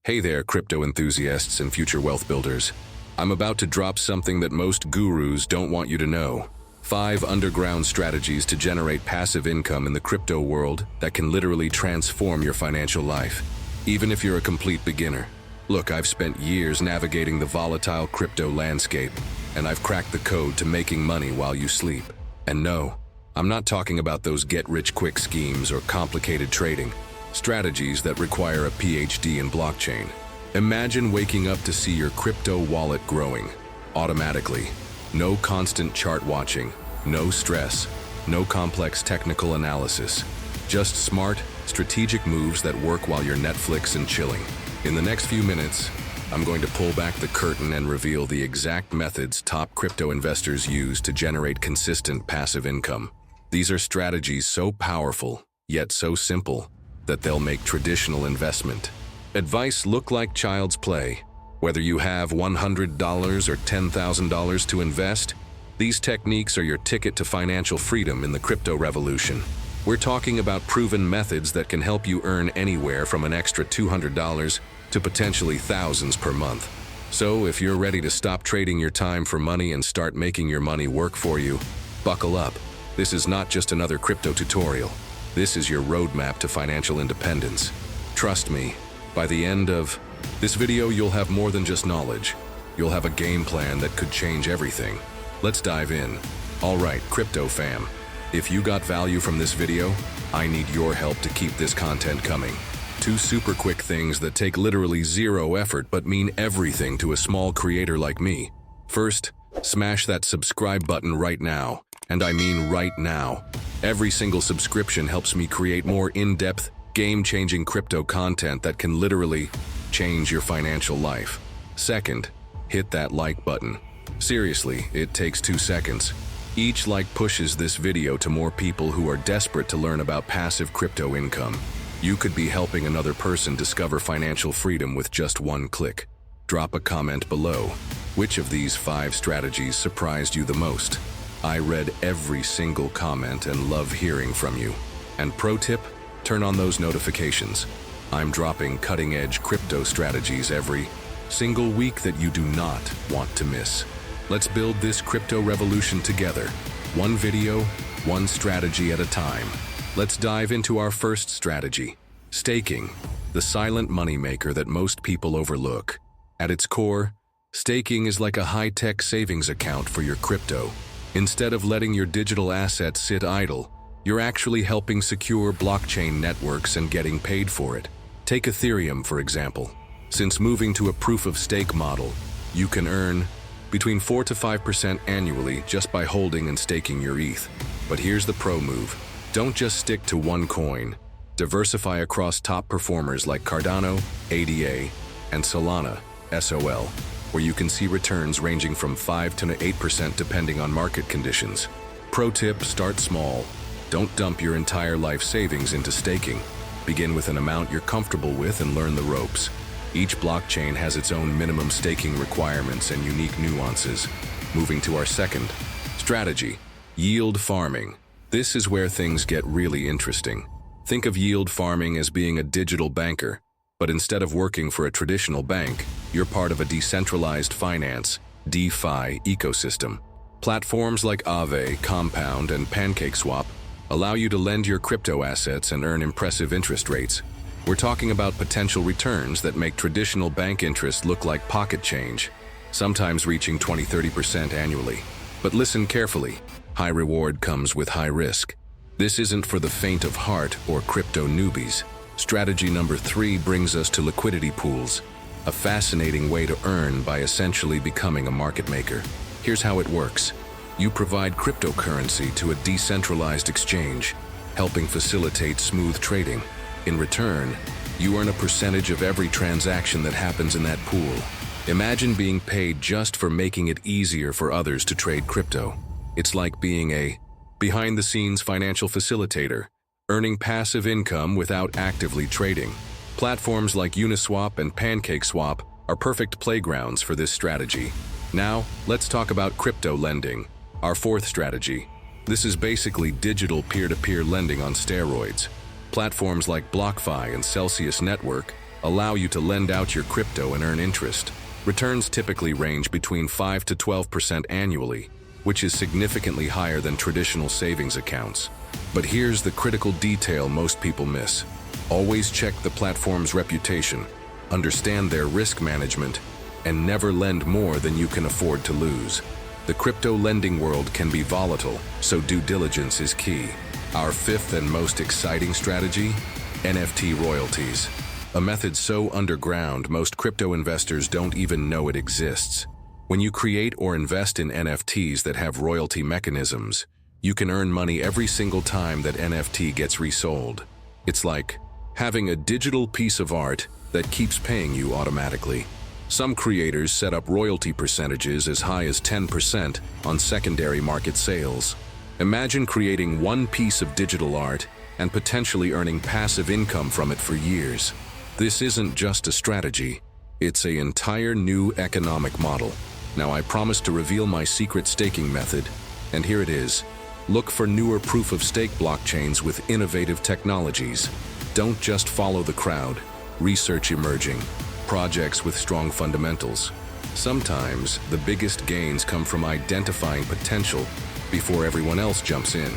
Hey there, crypto enthusiasts and future wealth builders. I'm about to drop something that most gurus don't want you to know. 5 underground strategies to generate passive income in the crypto world that can literally transform your financial life, even if you're a complete beginner. Look, I've spent years navigating the volatile crypto landscape, and I've cracked the code to making money while you sleep. And no, I'm not talking about those get-rich-quick schemes or complicated trading. Strategies that require a PhD in blockchain. Imagine waking up to see your crypto wallet growing, automatically. No constant chart watching, no stress, no complex technical analysis. Just smart, strategic moves that work while you're Netflix and chilling. In the next few minutes, I'm going to pull back the curtain and reveal the exact methods top crypto investors use to generate consistent passive income. These are strategies so powerful, yet so simple, that they'll make traditional investment advice look like child's play. Whether you have $100 or $10,000 to invest, these techniques are your ticket to financial freedom in the crypto revolution. We're talking about proven methods that can help you earn anywhere from an extra $200 to potentially thousands per month. So if you're ready to stop trading your time for money and start making your money work for you, buckle up. This is not just another crypto tutorial. This is your roadmap to financial independence. Trust me, by the end of this video, you'll have more than just knowledge. You'll have a game plan that could change everything. Let's dive in. All right, crypto fam. If you got value from this video, I need your help to keep this content coming. 2 super quick things that take literally 0 effort but mean everything to a small creator like me. First, smash that subscribe button right now. And I mean right now. Every single subscription helps me create more in-depth, game-changing crypto content that can literally change your financial life. Second, hit that like button. Seriously, it takes 2 seconds. Each like pushes this video to more people who are desperate to learn about passive crypto income. You could be helping another person discover financial freedom with just 1 click. Drop a comment below. Which of these 5 strategies surprised you the most? I read every single comment and love hearing from you. And pro tip, turn on those notifications. I'm dropping cutting-edge crypto strategies every single week that you do not want to miss. Let's build this crypto revolution together. 1 video, 1 strategy at a time. Let's dive into our first strategy. Staking, the silent moneymaker that most people overlook. At its core, staking is like a high-tech savings account for your crypto. Instead of letting your digital assets sit idle, you're actually helping secure blockchain networks and getting paid for it. Take Ethereum, for example. Since moving to a proof-of-stake model, you can earn between 4 to 5% annually just by holding and staking your ETH. But here's the pro move. Don't just stick to 1 coin. Diversify across top performers like Cardano, ADA, and Solana, SOL, where you can see returns ranging from 5 to 8% depending on market conditions. Pro tip, start small. Don't dump your entire life savings into staking. Begin with an amount you're comfortable with and learn the ropes. Each blockchain has its own minimum staking requirements and unique nuances. Moving to our second strategy, yield farming. This is where things get really interesting. Think of yield farming as being a digital banker, but instead of working for a traditional bank, you're part of a decentralized finance, DeFi ecosystem. Platforms like Aave, Compound, and PancakeSwap allow you to lend your crypto assets and earn impressive interest rates. We're talking about potential returns that make traditional bank interest look like pocket change, sometimes reaching 20–30% annually. But listen carefully, high reward comes with high risk. This isn't for the faint of heart or crypto newbies. Strategy number 3 brings us to liquidity pools, a fascinating way to earn by essentially becoming a market maker. Here's how it works. You provide cryptocurrency to a decentralized exchange, helping facilitate smooth trading. In return, you earn a percentage of every transaction that happens in that pool. Imagine being paid just for making it easier for others to trade crypto. It's like being a behind-the-scenes financial facilitator, earning passive income without actively trading. Platforms like Uniswap and PancakeSwap are perfect playgrounds for this strategy. Now, let's talk about crypto lending, our 4th strategy. This is basically digital peer-to-peer lending on steroids. Platforms like BlockFi and Celsius Network allow you to lend out your crypto and earn interest. Returns typically range between 5 to 12% annually, which is significantly higher than traditional savings accounts. But here's the critical detail most people miss. Always check the platform's reputation, understand their risk management, and never lend more than you can afford to lose. The crypto lending world can be volatile, so due diligence is key. Our fifth and most exciting strategy: NFT royalties. A method so underground most crypto investors don't even know it exists. When you create or invest in NFTs that have royalty mechanisms, you can earn money every single time that NFT gets resold. It's like having a digital piece of art that keeps paying you automatically. Some creators set up royalty percentages as high as 10% on secondary market sales. Imagine creating one piece of digital art and potentially earning passive income from it for years. This isn't just a strategy, it's an entire new economic model. Now I promise to reveal my secret staking method, and here it is. Look for newer proof-of-stake blockchains with innovative technologies. Don't just follow the crowd. Research emerging projects with strong fundamentals. Sometimes the biggest gains come from identifying potential before everyone else jumps in.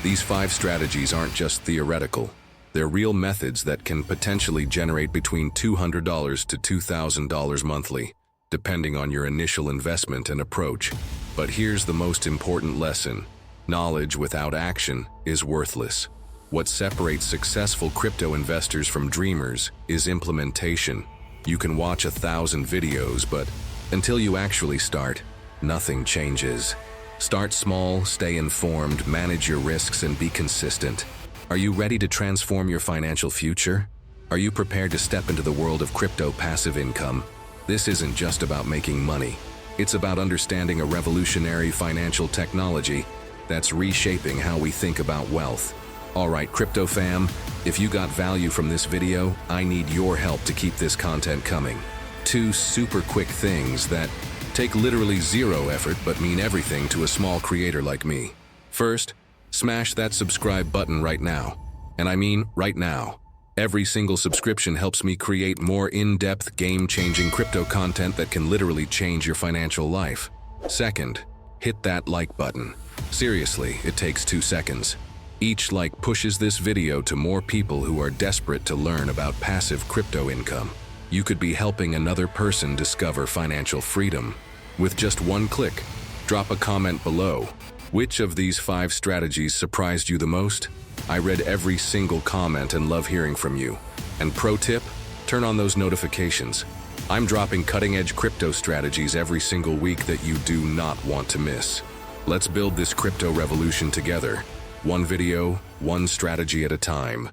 These 5 strategies aren't just theoretical. They're real methods that can potentially generate between $200 to $2,000 monthly, depending on your initial investment and approach. But here's the most important lesson. Knowledge without action is worthless. What separates successful crypto investors from dreamers is implementation. You can watch 1,000 videos, but until you actually start, nothing changes. Start small, stay informed, manage your risks, and be consistent. Are you ready to transform your financial future? Are you prepared to step into the world of crypto passive income? This isn't just about making money. It's about understanding a revolutionary financial technology that's reshaping how we think about wealth. All right, crypto fam, if you got value from this video, I need your help to keep this content coming. 2 super quick things that take literally 0 effort but mean everything to a small creator like me. First, smash that subscribe button right now. And I mean right now. Every single subscription helps me create more in-depth, game-changing crypto content that can literally change your financial life. Second, hit that like button. Seriously, it takes 2 seconds. Each like pushes this video to more people who are desperate to learn about passive crypto income. You could be helping another person discover financial freedom. With just 1 click, drop a comment below. Which of these 5 strategies surprised you the most? I read every single comment and love hearing from you. And pro tip, turn on those notifications. I'm dropping cutting-edge crypto strategies every single week that you do not want to miss. Let's build this crypto revolution together. One video, one strategy at a time.